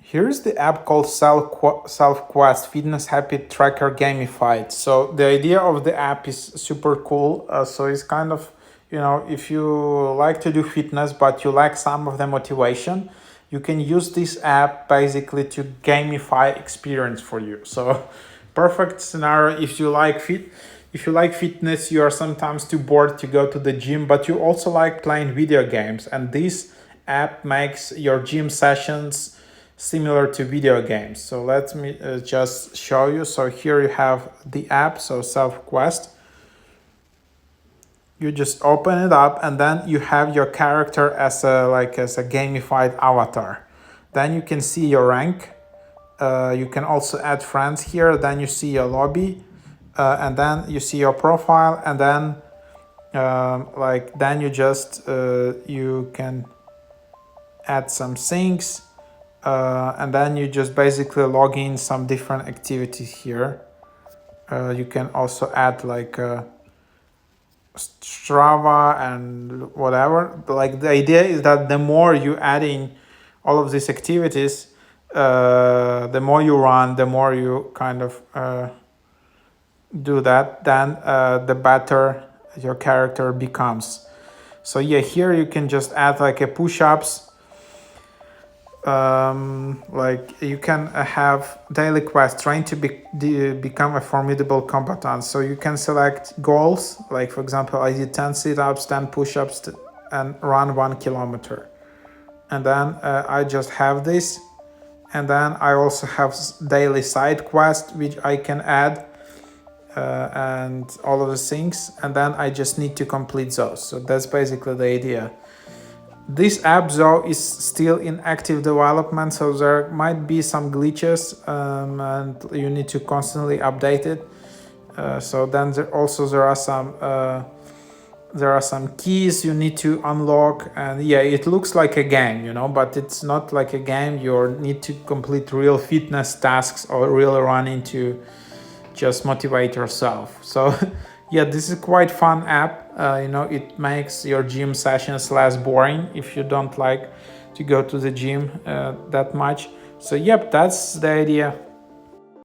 Here's the app called SelfQuest Fitness Habit Tracker Gamified. So the idea of the app is super cool. So it's kind of, if you like to do fitness but you lack some of the motivation, you can use this app basically to gamify experience for you. So perfect scenario if you like fitness, you are sometimes too bored to go to the gym, but you also like playing video games, and this app makes your gym sessions similar to video games. So let me just show you. So here you have the app, so SelfQuest. You just open it up, and then you have your character as a gamified avatar. Then you can see your rank. You can also add friends here. Then you see your lobby, and then you see your profile, and then then you can add some things. And then you just basically log in some different activities here. You can also add Strava and whatever. Like the idea is that the more you add in all of these activities, the more you run, the more you kind of do that, then the better your character becomes. So yeah, here you can just add a push-ups. You can have daily quest, trying to become a formidable combatant. So you can select goals, like for example, I did 10 sit-ups, 10 push-ups, and run 1 kilometer. And then I just have this. And then I also have daily side quest, which I can add, and all of the things. And then I just need to complete those. So that's basically the idea. This app though is still in active development, so there might be some glitches, and you need to constantly update it. So then there are some keys you need to unlock, and yeah, it looks like a game, but it's not like a game. You need to complete real fitness tasks or really running to just motivate yourself. So yeah, this is quite fun app. It makes your gym sessions less boring if you don't like to go to the gym that much. So yep, that's the idea.